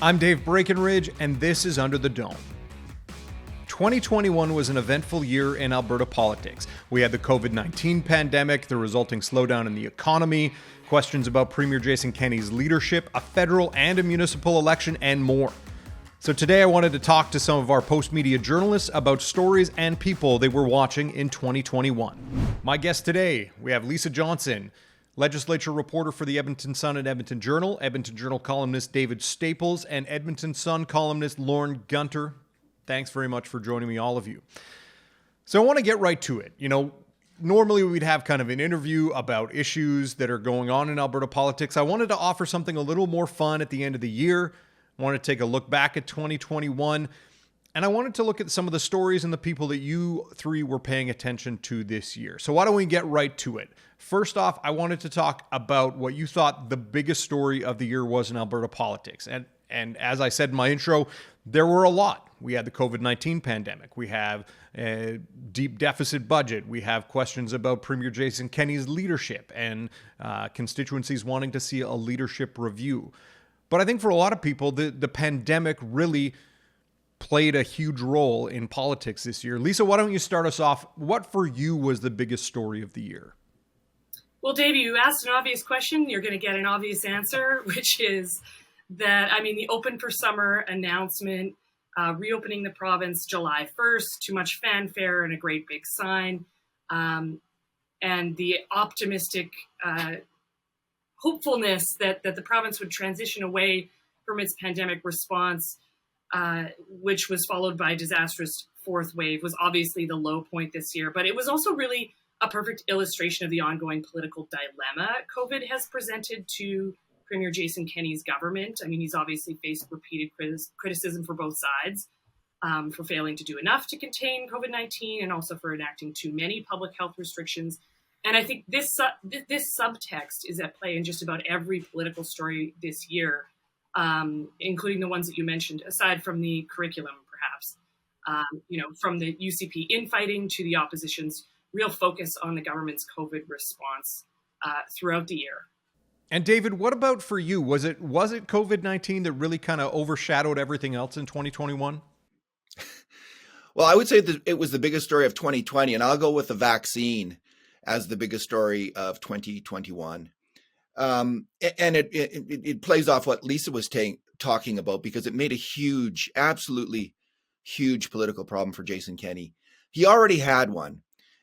I'm Dave Breakenridge, and this is Under the Dome. 2021 was an eventful year in Alberta politics. We had the COVID-19 pandemic, the resulting slowdown in the economy, questions about Premier Jason Kenney's leadership, a federal and a municipal election, and more. So today I wanted to talk to some of our Postmedia journalists about stories and people they were watching in 2021. My guest today, we have Lisa Johnson, legislature reporter for the Edmonton Sun and Edmonton Journal, Edmonton Journal columnist David Staples, and Edmonton Sun columnist Lorne Gunter. Thanks very much for joining me, all of you. So I want to get right to it. Normally we'd have kind of an interview about issues that are going on in Alberta politics. I wanted to offer something a little more fun at the end of the year. I wanted to take a look back at 2021, and I wanted to look at some of the stories and the people that you three were paying attention to this year. So why don't we get right to it? First off, I wanted to talk about what you thought the biggest story of the year was in Alberta politics. And as I said in my intro, there were a lot. We had the COVID-19 pandemic. We have a deep deficit budget. We have questions about Premier Jason Kenney's leadership and constituencies wanting to see a leadership review. But I think for a lot of people, the pandemic really played a huge role in politics this year. Lisa, why don't you start us off? What for you was the biggest story of the year? Well, Dave, you asked an obvious question. You're going to get an obvious answer, which is that, the open for summer announcement, reopening the province July 1st, too much fanfare and a great big sign, and the optimistic hopefulness that the province would transition away from its pandemic response, which was followed by a disastrous fourth wave, was obviously the low point this year. But it was also really a perfect illustration of the ongoing political dilemma COVID has presented to Premier Jason Kenney's government. He's obviously faced repeated criticism for both sides, for failing to do enough to contain COVID-19 and also for enacting too many public health restrictions. And I think this subtext is at play in just about every political story this year, including the ones that you mentioned, aside from the curriculum, perhaps, from the UCP infighting to the opposition's real focus on the government's COVID response throughout the year. And David, what about for you? Was it COVID-19 that really kind of overshadowed everything else in 2021? Well, I would say that it was the biggest story of 2020, and I'll go with the vaccine as the biggest story of 2021. And it plays off what Lisa was talking about, because it made a absolutely huge political problem for Jason Kenney. He already had one,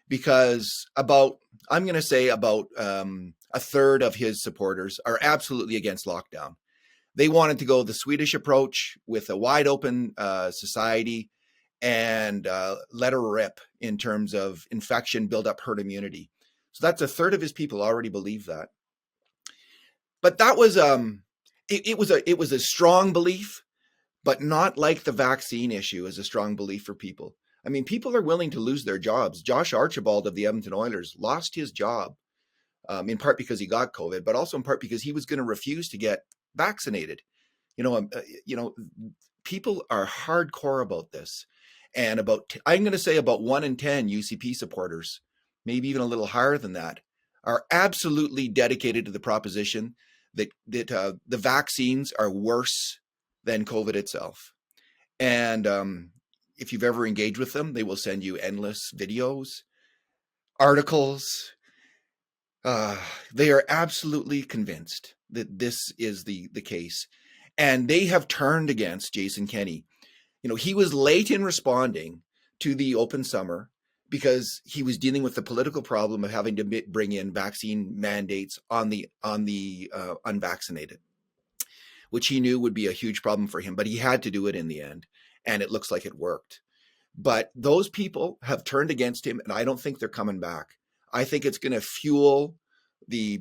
because about a third of his supporters are absolutely against lockdown. They wanted to go the Swedish approach with a wide open society and let her rip in terms of infection, build up herd immunity. So that's a third of his people already believe that. But that was it was a strong belief, but not like the vaccine issue is a strong belief for people. People are willing to lose their jobs. Josh Archibald of the Edmonton Oilers lost his job, in part because he got COVID, but also in part because he was going to refuse to get vaccinated. People are hardcore about this, and I'm going to say about 1 in 10 UCP supporters, maybe even a little higher than that, are absolutely dedicated to the proposition that the vaccines are worse than COVID itself. And if you've ever engaged with them, they will send you endless videos, articles. They are absolutely convinced that this is the case. And they have turned against Jason Kenney. He was late in responding to the open summer because he was dealing with the political problem of having to bring in vaccine mandates on the unvaccinated, which he knew would be a huge problem for him. But he had to do it in the end. And it looks like it worked. But those people have turned against him, and I don't think they're coming back. I think it's going to fuel the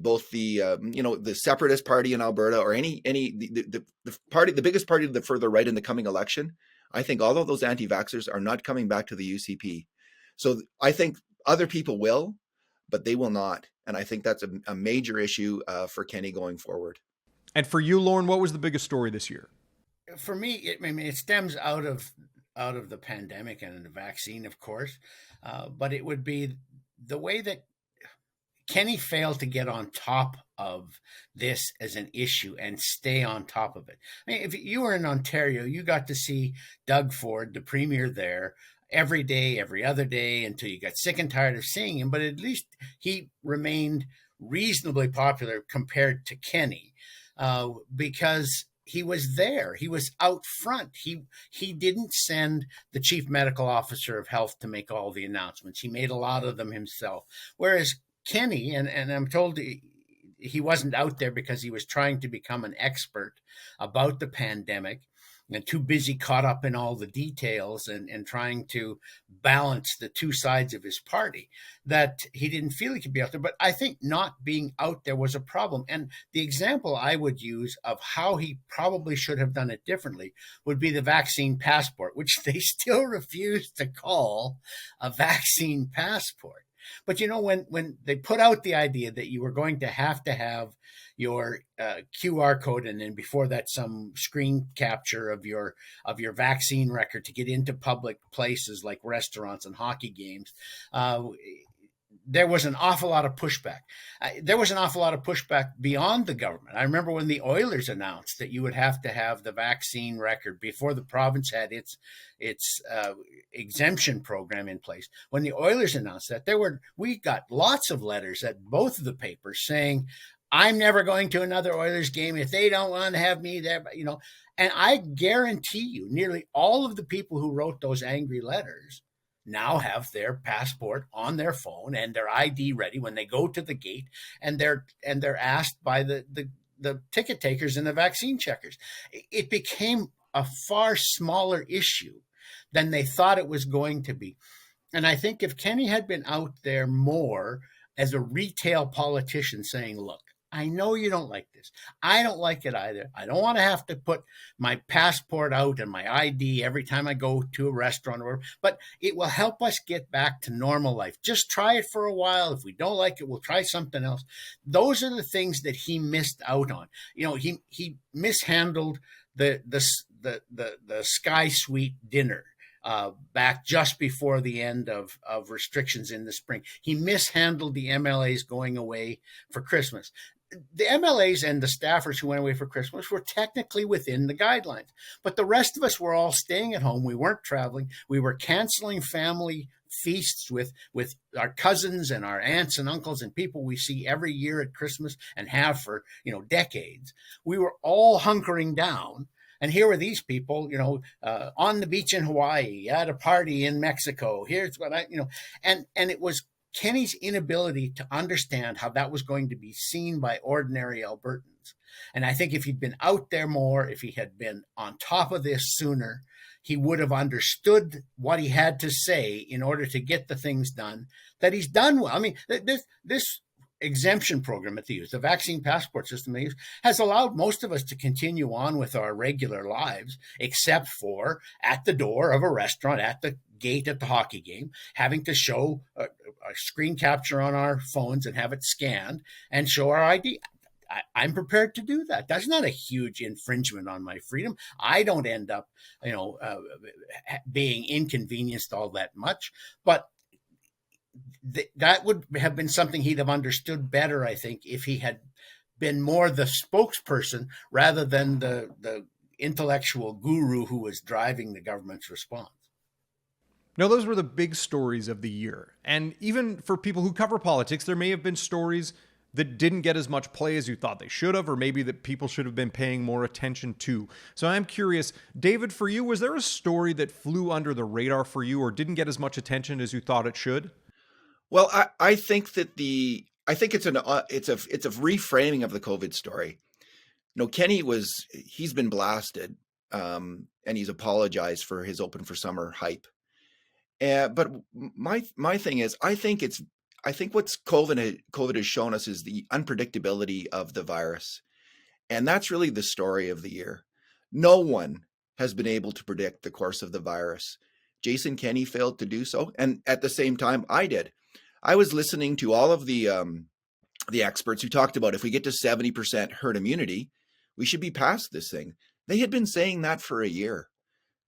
separatist party in Alberta, or the party, the biggest party to the further right in the coming election. I think all of those anti-vaxxers are not coming back to the UCP. So I think other people will, but they will not. And I think that's a major issue for Kenney going forward. And for you, Lorne, what was the biggest story this year? For me, it stems out of the pandemic and the vaccine, of course, but it would be the way that Kenney failed to get on top of this as an issue and stay on top of it. I mean, if you were in Ontario, you got to see Doug Ford, the premier there, every day, every other day, until you got sick and tired of seeing him. But at least he remained reasonably popular compared to Kenney, because he was there. He was out front. He didn't send the chief medical officer of health to make all the announcements. He made a lot of them himself. Whereas Kenney, and I'm told he wasn't out there because he was trying to become an expert about the pandemic and too busy caught up in all the details and trying to balance the two sides of his party, that he didn't feel he could be out there. But I think not being out there was a problem. And the example I would use of how he probably should have done it differently would be the vaccine passport, which they still refuse to call a vaccine passport. But when they put out the idea that you were going to have your QR code, and then before that some screen capture of your vaccine record to get into public places like restaurants and hockey games, there was an awful lot of pushback. There was an awful lot of pushback beyond the government. I remember when the Oilers announced that you would have to have the vaccine record before the province had its exemption program in place. When the Oilers announced that, we got lots of letters at both of the papers saying, I'm never going to another Oilers game if they don't want to have me there. And I guarantee you, nearly all of the people who wrote those angry letters now have their passport on their phone and their ID ready when they go to the gate, and they're asked by the ticket takers and the vaccine checkers. It became a far smaller issue than they thought it was going to be. And I think if Kenney had been out there more as a retail politician saying, look, I know you don't like this. I don't like it either. I don't want to have to put my passport out and my ID every time I go to a restaurant or whatever, but it will help us get back to normal life. Just try it for a while. If we don't like it, we'll try something else. Those are the things that he missed out on. He mishandled the Sky Suite dinner back just before the end of restrictions in the spring. He mishandled the MLAs going away for Christmas. The MLAs and the staffers who went away for Christmas were technically within the guidelines, but the rest of us were all staying at home. We weren't traveling. We were canceling family feasts with our cousins and our aunts and uncles and people we see every year at Christmas and have for decades. We were all hunkering down. And here were these people, on the beach in Hawaii, at a party in Mexico. Here's what and it was Kenney's inability to understand how that was going to be seen by ordinary Albertans. And I think if he'd been out there more, if he had been on top of this sooner, he would have understood what he had to say in order to get the things done that he's done well. I mean, this exemption program that they use, the vaccine passport system they use, has allowed most of us to continue on with our regular lives, except for at the door of a restaurant, at the gate at the hockey game, having to show a screen capture on our phones and have it scanned and show our ID. I'm prepared to do that. That's not a huge infringement on my freedom. I don't end up, being inconvenienced all that much, but that would have been something he'd have understood better, I think, if he had been more the spokesperson rather than the intellectual guru who was driving the government's response. Now, those were the big stories of the year. And even for people who cover politics, there may have been stories that didn't get as much play as you thought they should have, or maybe that people should have been paying more attention to. So I'm curious, David, for you, was there a story that flew under the radar for you or didn't get as much attention as you thought it should? Well, I think that it's a reframing of the COVID story. Kenney he's been blasted, and he's apologized for his open for summer hype. But my thing is, I think what's COVID has shown us is the unpredictability of the virus, and that's really the story of the year. No one has been able to predict the course of the virus. Jason Kenney failed to do so, and at the same time, I did. I was listening to all of the experts who talked about if we get to 70% herd immunity, we should be past this thing. They had been saying that for a year.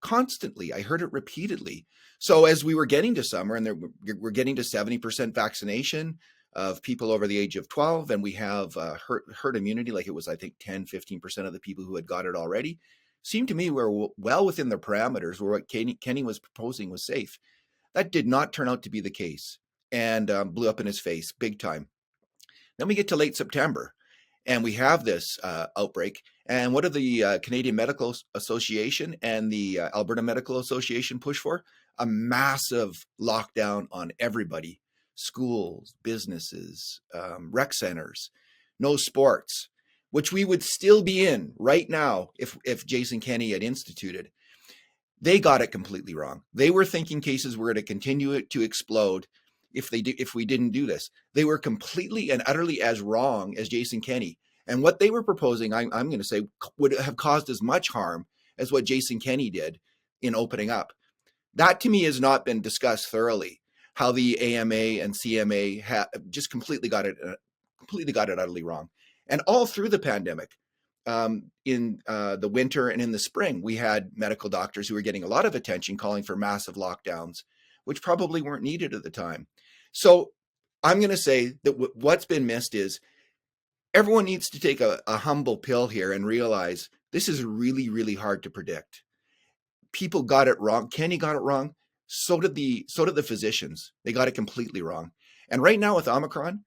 Constantly. I heard it repeatedly. So as we were getting to summer and we're getting to 70% vaccination, of people over the age of 12, and we have herd immunity, like it was, I think, 10-15% of the people who had got it already, seemed to me we're well within the parameters where what Kenney was proposing was safe. That did not turn out to be the case, and blew up in his face big time. Then we get to late September, and we have this outbreak. And what do the Canadian Medical Association and the Alberta Medical Association push for? A massive lockdown on everybody. Schools, businesses, rec centers, no sports, which we would still be in right now if Jason Kenney had instituted. They got it completely wrong. They were thinking cases were going to continue to explode if we didn't do this. They were completely and utterly as wrong as Jason Kenney. And what they were proposing, I'm going to say, would have caused as much harm as what Jason Kenney did in opening up. That to me has not been discussed thoroughly, how the AMA and CMA just completely got it utterly wrong. And all through the pandemic, in the winter and in the spring, we had medical doctors who were getting a lot of attention calling for massive lockdowns, which probably weren't needed at the time. So I'm going to say that what's been missed is everyone needs to take a humble pill here and realize this is really, really hard to predict. People got it wrong. Kenney got it wrong. So did the physicians. They got it completely wrong. And right now with Omicron,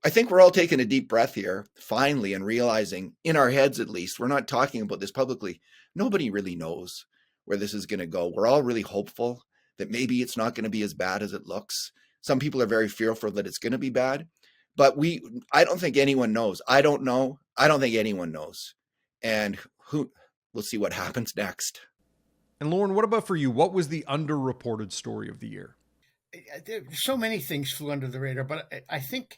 I think we're all taking a deep breath here, finally, and realizing, in our heads at least, we're not talking about this publicly. Nobody really knows where this is going to go. We're all really hopeful that maybe it's not going to be as bad as it looks. Some people are very fearful that it's going to be bad, but I don't think anyone knows. I don't know. I don't think anyone knows. And we'll see what happens next. And Lorne, what about for you? What was the underreported story of the year? So many things flew under the radar, but I think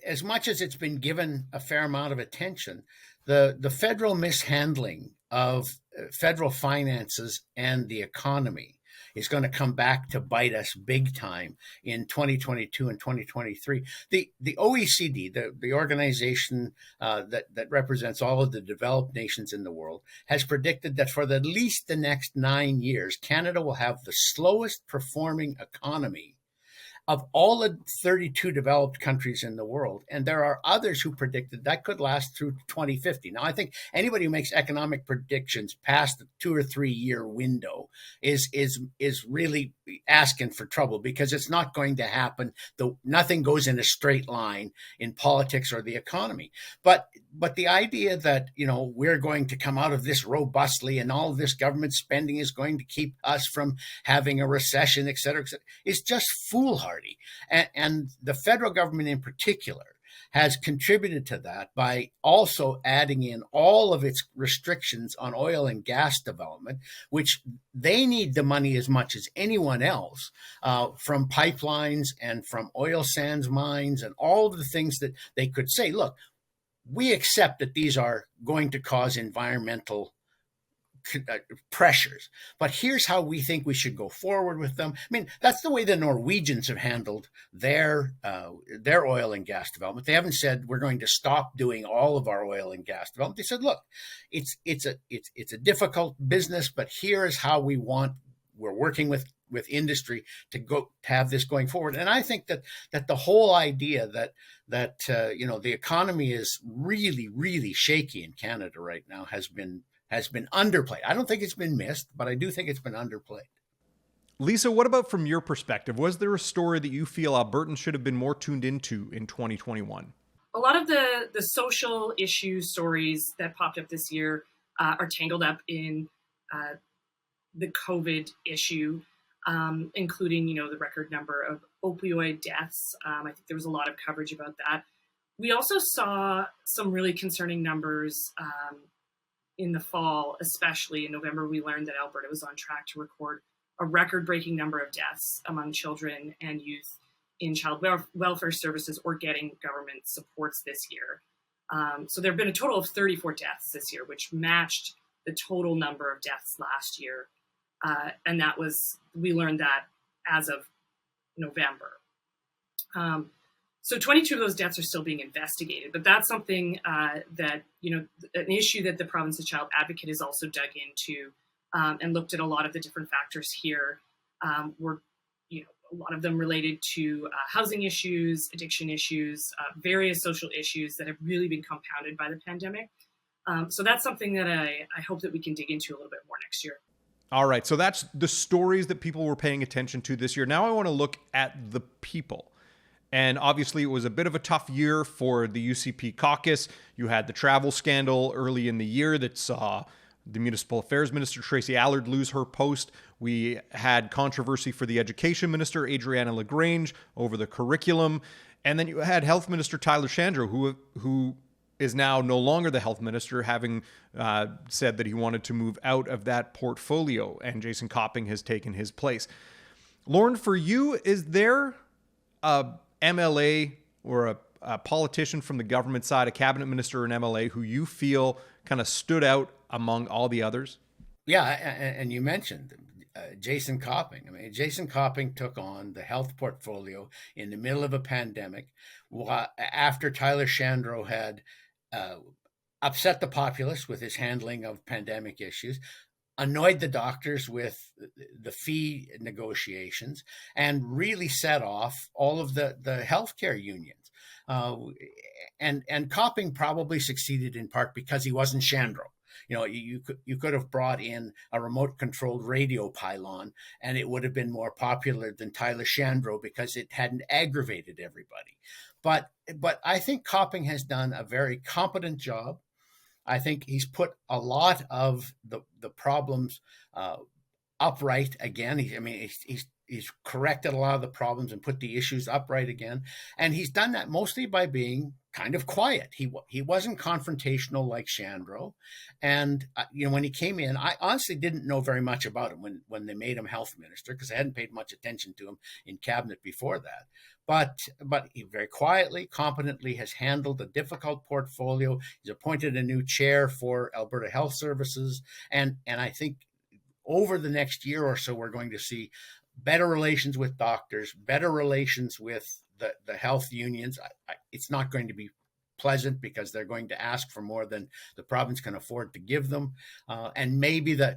as much as it's been given a fair amount of attention, the federal mishandling of federal finances and the economy is going to come back to bite us big time in 2022 and 2023. The OECD, the organization that represents all of the developed nations in the world, has predicted that for at least the next 9 years, Canada will have the slowest performing economy of all the 32 developed countries in the world. And there are others who predicted that could last through 2050. Now, I think anybody who makes economic predictions past the 2 or 3 year window is really asking for trouble, because it's not going to happen. Nothing goes in a straight line in politics or the economy. But the idea that, we're going to come out of this robustly and all of this government spending is going to keep us from having a recession, et cetera, is just foolhardy. And the federal government in particular has contributed to that by also adding in all of its restrictions on oil and gas development, which they need the money as much as anyone else, from pipelines and from oil sands mines and all of the things that they could say, look, we accept that these are going to cause environmental pressures, but here's how we think we should go forward with them. I mean, that's the way the Norwegians have handled their oil and gas development. They haven't said we're going to stop doing all of our oil and gas development. They said, look, it's a difficult business, but here is how we're working with industry to have this going forward. And I think that the whole idea that the economy is really, really shaky in Canada right now has been underplayed. I don't think it's been missed, but I do think it's been underplayed. Lisa, what about from your perspective? Was there a story that you feel Albertans should have been more tuned into in 2021? A lot of the social issue stories that popped up this year are tangled up in the COVID issue, including, the record number of opioid deaths. I think there was a lot of coverage about that. We also saw some really concerning numbers in the fall, especially in November. We learned that Alberta was on track to record a record-breaking number of deaths among children and youth in child welfare services or getting government supports this year. So there have been a total of 34 deaths this year, which matched the total number of deaths last year. And we learned that as of November. So 22 of those deaths are still being investigated, but that's something that, an issue that the Province of Child Advocate has also dug into and looked at a lot of the different factors here. a lot of them related to housing issues, addiction issues, various social issues that have really been compounded by the pandemic. So that's something that I hope that we can dig into a little bit more next year. All right, so that's the stories that people were paying attention to this year. Now I want to look at the people. And obviously it was a bit of a tough year for the UCP caucus. You had the travel scandal early in the year that saw the Municipal Affairs Minister, Tracy Allard, lose her post. We had controversy for the Education Minister, Adriana LaGrange, over the curriculum. And then you had Health Minister Tyler Shandro, who is now no longer the health minister, having said that he wanted to move out of that portfolio, and Jason Copping has taken his place. Lorne, for you, is there a MLA or a politician from the government side, a cabinet minister or an MLA, who you feel kind of stood out among all the others? Yeah, and you mentioned Jason Copping. I mean, Jason Copping took on the health portfolio in the middle of a pandemic after Tyler Shandro had upset the populace with his handling of pandemic issues, annoyed the doctors with the fee negotiations, and really set off all of the healthcare unions. And Copping probably succeeded in part because he wasn't Shandro. You know, you could have brought in a remote controlled radio pylon and it would have been more popular than Tyler Shandro because it hadn't aggravated everybody. But I think Copping has done a very competent job. I think he's put a lot of the problems upright again. He's corrected a lot of the problems and put the issues upright again. And he's done that mostly by being kind of quiet. He wasn't confrontational like Shandro. And, when he came in, I honestly didn't know very much about him when they made him health minister, because I hadn't paid much attention to him in cabinet before that. But he very quietly, competently has handled a difficult portfolio. He's appointed a new chair for Alberta Health Services. And I think over the next year or so, we're going to see better relations with doctors, better relations with the health unions. It's not going to be pleasant because they're going to ask for more than the province can afford to give them, and maybe the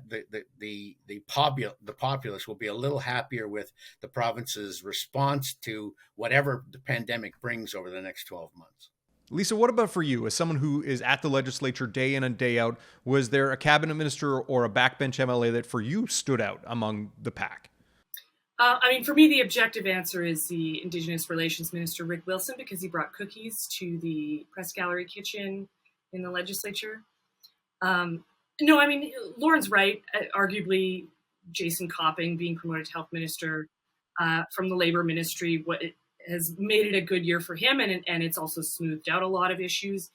populace will be a little happier with the province's response to whatever the pandemic brings over the next 12 months. Lisa, what about for you? As someone who is at the legislature day in and day out, was there a cabinet minister or a backbench MLA that for you stood out among the pack? For me, the objective answer is the Indigenous Relations Minister, Rick Wilson, because he brought cookies to the press gallery kitchen in the legislature. Lorne's right. Arguably, Jason Copping being promoted to health minister from the Labour Ministry, it has made it a good year for him, and it's also smoothed out a lot of issues.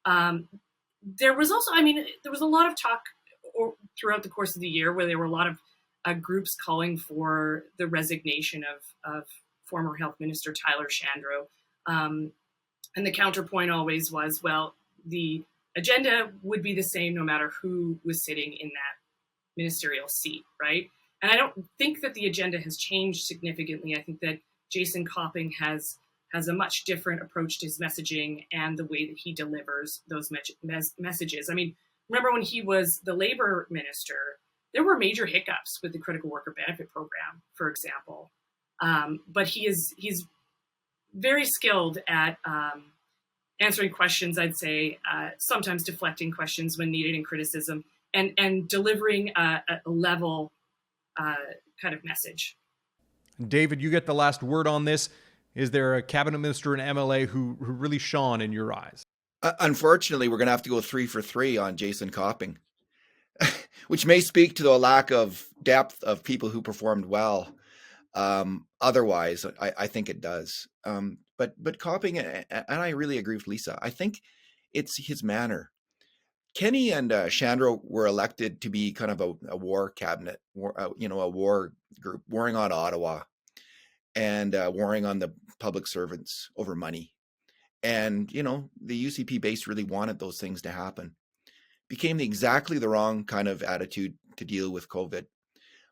There was a lot of talk throughout the course of the year where there were a lot of groups calling for the resignation of former health minister Tyler Shandro. And the counterpoint always was, well, the agenda would be the same no matter who was sitting in that ministerial seat, right? And I don't think that the agenda has changed significantly. I think that Jason Copping has a much different approach to his messaging and the way that he delivers those messages. I mean, remember when he was the Labour minister, there were major hiccups with the critical worker benefit program, for example. But he's very skilled at answering questions, I'd say, sometimes deflecting questions when needed in criticism, and delivering a level kind of message. David, you get the last word on this. Is there a cabinet minister and MLA who really shone in your eyes? Unfortunately, we're going to have to go 3 for 3 on Jason Copping. Which may speak to the lack of depth of people who performed well. Otherwise, I think it does. But Copping, and I really agree with Lisa, I think it's his manner. Kenney and Shandro were elected to be kind of a war cabinet, a war group, warring on Ottawa and warring on the public servants over money. And, the UCP base really wanted those things to happen. Became exactly the wrong kind of attitude to deal with COVID,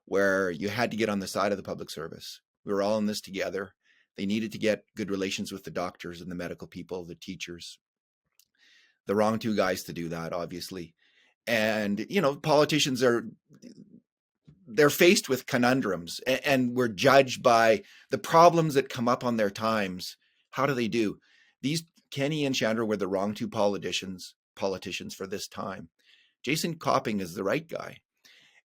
where you had to get on the side of the public service. We were all in this together. They needed to get good relations with the doctors and the medical people, the teachers. The wrong two guys to do that, obviously. And, politicians they're faced with conundrums and we're judged by the problems that come up on their times. How do they do? These Kenney and Chandra were the wrong two politicians for this time. Jason Copping is the right guy.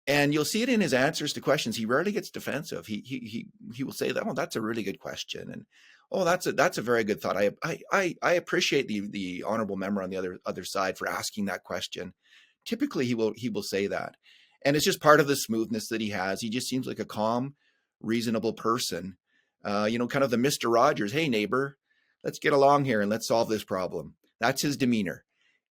And you'll see it in his answers to questions. He rarely gets defensive. He will say that, oh, that's a really good question. And oh, that's a very good thought. I appreciate the honorable member on the other side for asking that question. Typically he will say that. And it's just part of the smoothness that he has. He just seems like a calm, reasonable person. Kind of the Mr. Rogers, hey neighbor, let's get along here and let's solve this problem. That's his demeanor.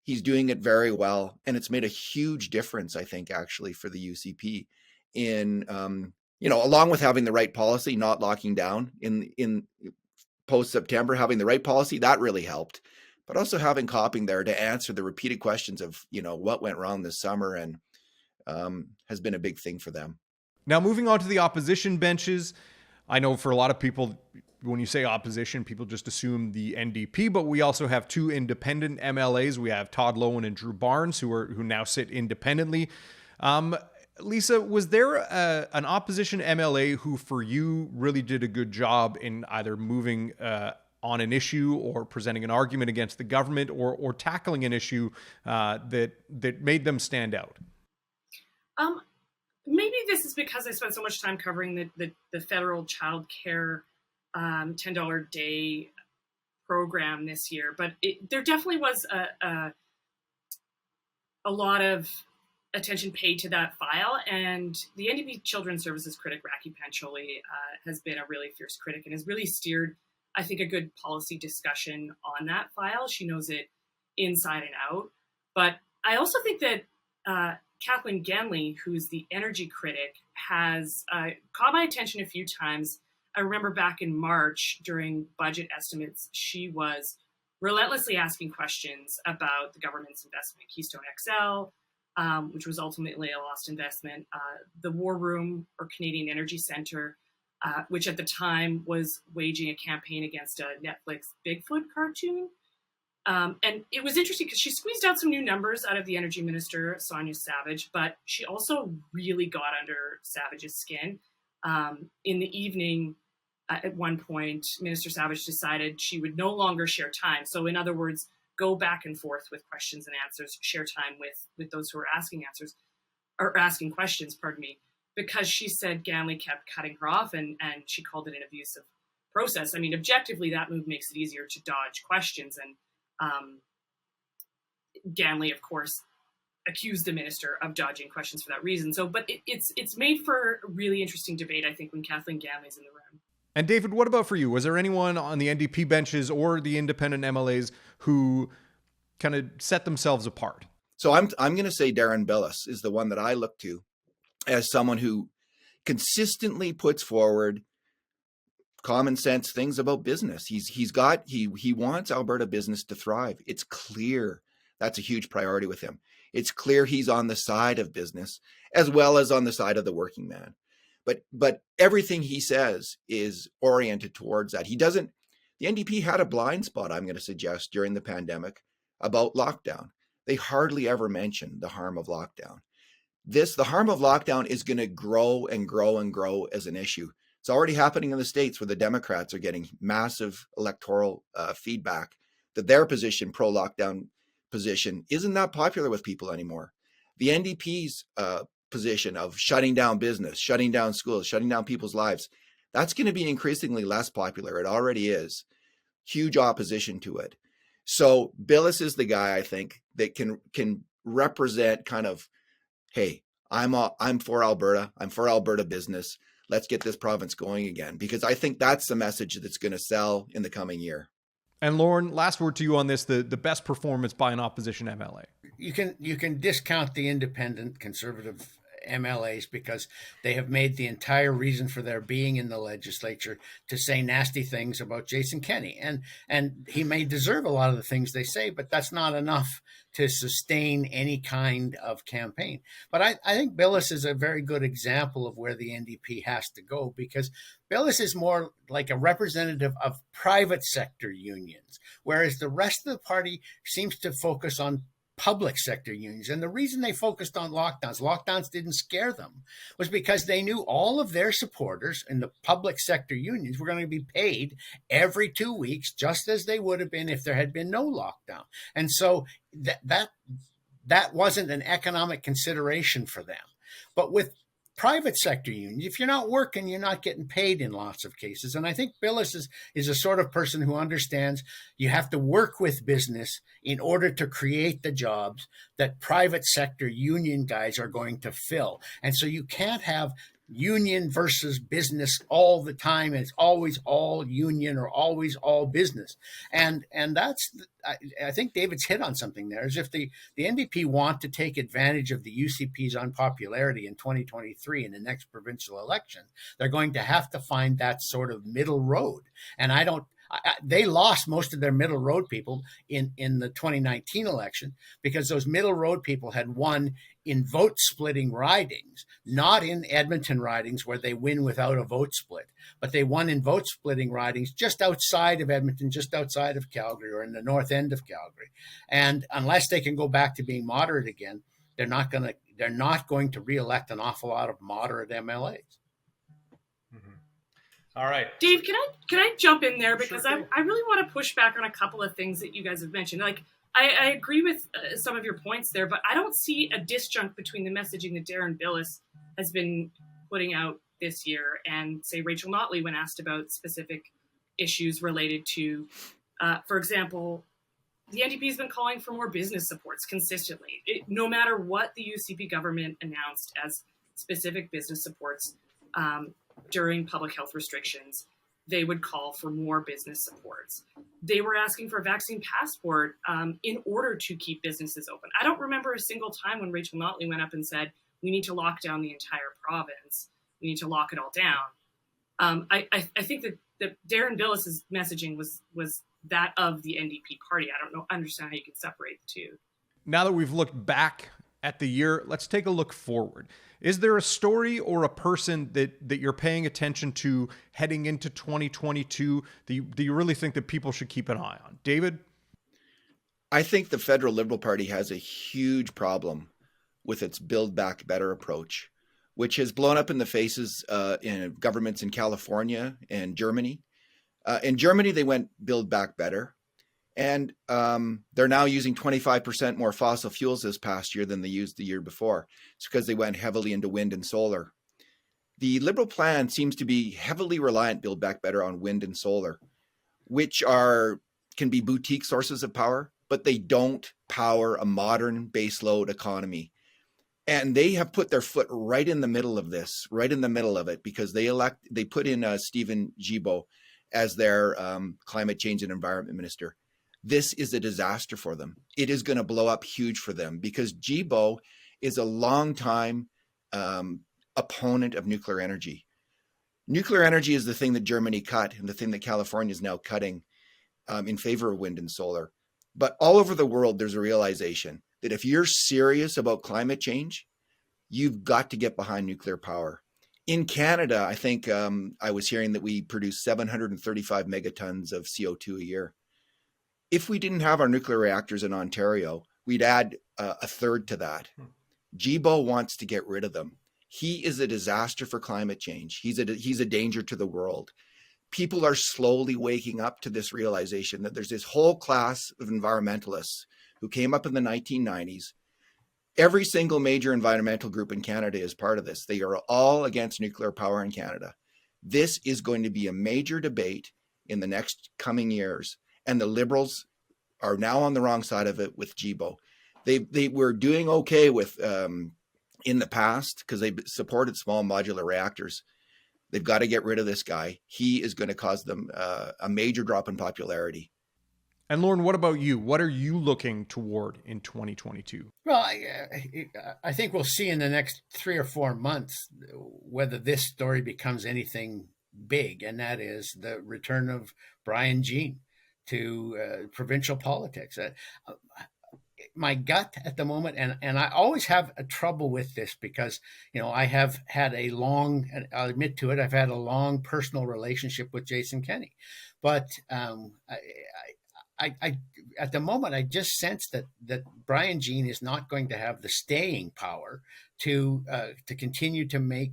He's doing it very well. And it's made a huge difference, I think, actually, for the UCP in, along with having the right policy, not locking down in post-September, having the right policy, that really helped. But also having Copping there to answer the repeated questions of, what went wrong this summer and has been a big thing for them. Now, moving on to the opposition benches, I know for a lot of people, when you say opposition, people just assume the NDP, but we also have two independent MLAs. We have Todd Lowen and Drew Barnes, who now sit independently. Lisa, was there an opposition MLA who, for you, really did a good job in either moving on an issue or presenting an argument against the government or tackling an issue that made them stand out? Maybe this is because I spent so much time covering the federal child care $10 a day program this year, but there definitely was a lot of attention paid to that file, and the NDP Children's Services critic Raki Pancholi has been a really fierce critic and has really steered, I think, a good policy discussion on that file. She knows it inside and out, but I also think that Kathleen Ganley, who's the energy critic, has caught my attention a few times. I remember back in March during budget estimates, she was relentlessly asking questions about the government's investment in Keystone XL, which was ultimately a lost investment, the War Room or Canadian Energy Centre, which at the time was waging a campaign against a Netflix Bigfoot cartoon. And it was interesting because she squeezed out some new numbers out of the energy minister, Sonia Savage, but she also really got under Savage's skin. In the evening, at one point, Minister Savage decided she would no longer share time. So in other words, go back and forth with questions and answers, share time with those who are asking questions, because she said Ganley kept cutting her off and she called it an abusive process. I mean, objectively, that move makes it easier to dodge questions. And Ganley, of course, accused the minister of dodging questions for that reason. So, but it's made for a really interesting debate, I think, when Kathleen Ganley's in the room. And David, what about for you? Was there anyone on the NDP benches or the independent MLAs who kind of set themselves apart? So I'm going to say Darren Billis is the one that I look to as someone who consistently puts forward common sense things about business. He wants Alberta business to thrive. It's clear that's a huge priority with him. It's clear he's on the side of business as well as on the side of the working man. But everything he says is oriented towards that. The NDP had a blind spot, I'm going to suggest, during the pandemic about lockdown. They hardly ever mentioned the harm of lockdown. The harm of lockdown is going to grow and grow and grow as an issue. It's already happening in the States where the Democrats are getting massive electoral feedback that their position, pro-lockdown position, isn't that popular with people anymore. The NDP's position of shutting down business, shutting down schools, shutting down people's lives, that's going to be increasingly less popular. It already is. Huge opposition to it. So Billis is the guy, I think, that can represent kind of, hey, I'm for Alberta. I'm for Alberta business. Let's get this province going again, because I think that's the message that's going to sell in the coming year. And Lorne, last word to you on this, the best performance by an opposition MLA. You can discount the independent conservative MLAs because they have made the entire reason for their being in the legislature to say nasty things about Jason Kenney. And he may deserve a lot of the things they say, but that's not enough to sustain any kind of campaign. But I think Billis is a very good example of where the NDP has to go, because Billis is more like a representative of private sector unions, whereas the rest of the party seems to focus on public sector unions. And the reason they focused on lockdowns didn't scare them, was because they knew all of their supporters in the public sector unions were going to be paid every 2 weeks, just as they would have been if there had been no lockdown. And so that wasn't an economic consideration for them. But with private sector unions, if you're not working, you're not getting paid in lots of cases. And I think Biche is a sort of person who understands you have to work with business in order to create the jobs that private sector union guys are going to fill. And so you can't have union versus business all the time. It's always all union or always all business. And that's, I think David's hit on something there, is if the NDP want to take advantage of the UCP's unpopularity in 2023 in the next provincial election, they're going to have to find that sort of middle road. And they lost most of their middle road people in the 2019 election, because those middle road people had won in vote splitting ridings, not in Edmonton ridings where they win without a vote split, but they won in vote splitting ridings just outside of Edmonton, just outside of Calgary, or in the north end of Calgary. And unless they can go back to being moderate again, they're not going to re-elect an awful lot of moderate MLAs. All right. Dave, can I jump in there? Because sure, I really want to push back on a couple of things that you guys have mentioned. Like, I agree with some of your points there, but I don't see a disjunct between the messaging that Darren Biche has been putting out this year and, say, Rachel Notley when asked about specific issues related to, for example, the NDP has been calling for more business supports consistently. No matter what the UCP government announced as specific business supports during public health restrictions, they would call for more business supports. They were asking for a vaccine passport in order to keep businesses open. I don't remember a single time when Rachel Notley went up and said, we need to lock down the entire province. We need to lock it all down. I think that Darren Biche's messaging was that of the NDP party. I don't understand how you can separate the two. Now that we've looked back at the year, let's take a look forward. Is there a story or a person that you're paying attention to heading into 2022 that you really think that people should keep an eye on? David? I think the federal Liberal Party has a huge problem with its Build Back Better approach, which has blown up in the faces in governments in California and Germany. In Germany, they went Build Back Better. And they're now using 25% more fossil fuels this past year than they used the year before. It's because they went heavily into wind and solar. The Liberal plan seems to be heavily reliant, Build Back Better, on wind and solar, which can be boutique sources of power, but they don't power a modern baseload economy. And they have put their foot right in the middle of this, right in the middle of it, because they put in Stephen Guilbeault as their climate change and environment minister. This is a disaster for them. It is going to blow up huge for them, because Guilbeault is a longtime opponent of nuclear energy. Nuclear energy is the thing that Germany cut and the thing that California is now cutting in favor of wind and solar. But all over the world, there's a realization that if you're serious about climate change, you've got to get behind nuclear power. In Canada, I think I was hearing that we produce 735 megatons of CO2 a year. If we didn't have our nuclear reactors in Ontario, we'd add a third to that. Guilbeault wants to get rid of them. He is a disaster for climate change. He's a danger to the world. People are slowly waking up to this realization that there's this whole class of environmentalists who came up in the 1990s. Every single major environmental group in Canada is part of this. They are all against nuclear power in Canada. This is going to be a major debate in the next coming years. And the Liberals are now on the wrong side of it with Guilbeault. They were doing okay with in the past because they supported small modular reactors. They've got to get rid of this guy. He is going to cause them a major drop in popularity. And Lorne, what about you? What are you looking toward in 2022? Well, I think we'll see in the next 3 or 4 months whether this story becomes anything big, and that is the return of Brian Jean to provincial politics. My gut at the moment, and I always have a trouble with this because, I have had and I'll admit to it, I've had a long personal relationship with Jason Kenney. But I at the moment, I just sense that Brian Jean is not going to have the staying power to continue to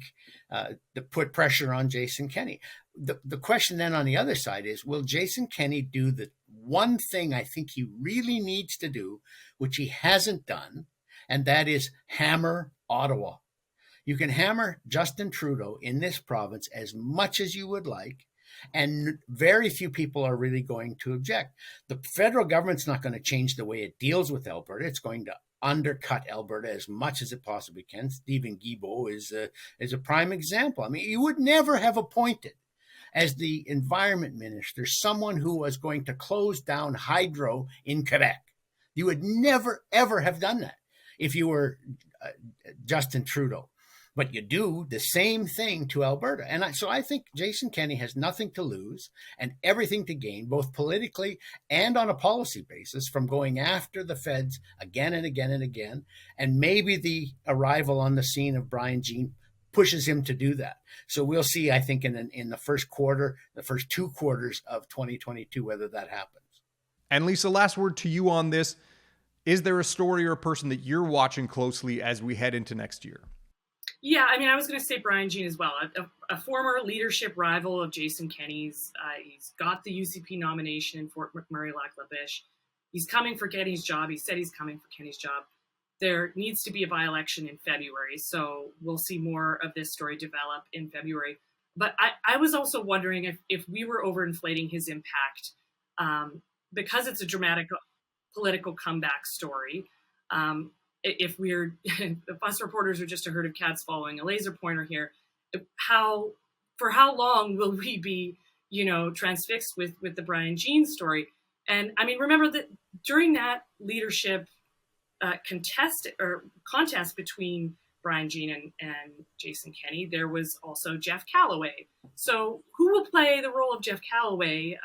to put pressure on Jason Kenney. The question then on the other side is, will Jason Kenney do the one thing I think he really needs to do, which he hasn't done, and that is hammer Ottawa. You can hammer Justin Trudeau in this province as much as you would like, and very few people are really going to object. The federal government's not going to change the way it deals with Alberta. It's going to undercut Alberta as much as it possibly can. Stephen Guilbeault is a prime example. I mean, you would never have appointed as the environment minister someone who was going to close down hydro in Quebec. You would never, ever have done that if you were Justin Trudeau. But you do the same thing to Alberta. And so I think Jason Kenney has nothing to lose and everything to gain, both politically and on a policy basis, from going after the feds again and again and again. And maybe the arrival on the scene of Brian Jean pushes him to do that. So we'll see, I think, in the first quarter, the first 2 quarters of 2022, whether that happens. And Lisa, last word to you on this. Is there a story or a person that you're watching closely as we head into next year? Yeah, I mean, I was going to say Brian Jean as well, a former leadership rival of Jason Kenney's. He's got the UCP nomination in Fort McMurray, Biche. He's coming for Kenney's job. He said he's coming for Kenney's job. There needs to be a by-election in February, so we'll see more of this story develop in February. But I was also wondering if we were overinflating his impact, because it's a dramatic political comeback story. If us reporters are just a herd of cats following a laser pointer here, for how long will we be, transfixed with the Brian Jean story? And I mean, remember that during that leadership contest between Brian Jean and Jason Kenney, there was also Jeff Callaway. So who will play the role of Jeff Callaway,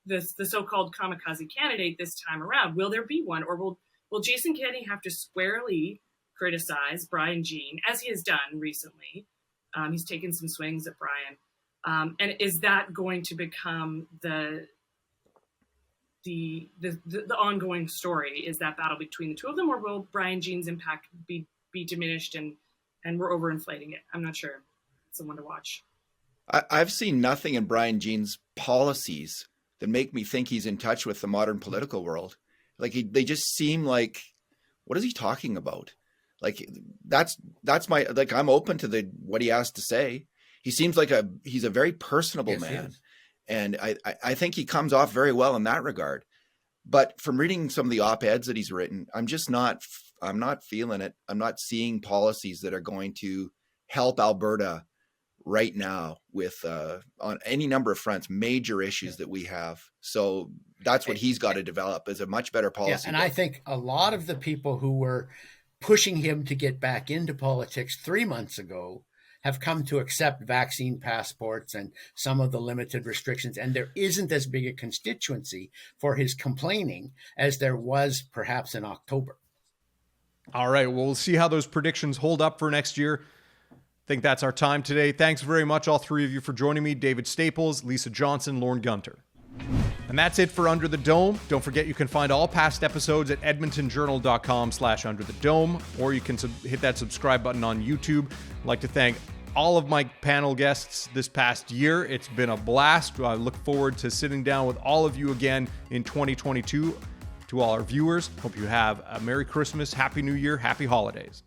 the so-called kamikaze candidate this time around? Will there be one, or will Jason Kenney have to squarely criticize Brian Jean, as he has done recently? He's taken some swings at Brian. And is that going to become the ongoing story? Is that battle between the two of them, or will Brian Jean's impact be diminished and we're overinflating it? I'm not sure. Someone to watch. I've seen nothing in Brian Jean's policies that make me think he's in touch with the modern political world. Like they just seem like, what is he talking about? Like that's my, like, I'm open to what he has to say. He seems like he's a very personable man. And I think he comes off very well in that regard. But from reading some of the op-eds that he's written, I'm not feeling it. I'm not seeing policies that are going to help Alberta right now with on any number of fronts, major issues that we have. So that's what he's got to develop, is a much better policy. And I think a lot of the people who were pushing him to get back into politics 3 months ago have come to accept vaccine passports and some of the limited restrictions. And there isn't as big a constituency for his complaining as there was perhaps in October. All right. Well, we'll see how those predictions hold up for next year. I think that's our time today. Thanks very much, all three of you, for joining me. David Staples, Lisa Johnson, Lorne Gunter. And that's it for Under the Dome. Don't forget you can find all past episodes at edmontonjournal.com/underthedome, or you can hit that subscribe button on YouTube. I'd like to thank all of my panel guests this past year. It's been a blast. I look forward to sitting down with all of you again in 2022. To all our viewers, hope you have a Merry Christmas, Happy New Year, Happy Holidays.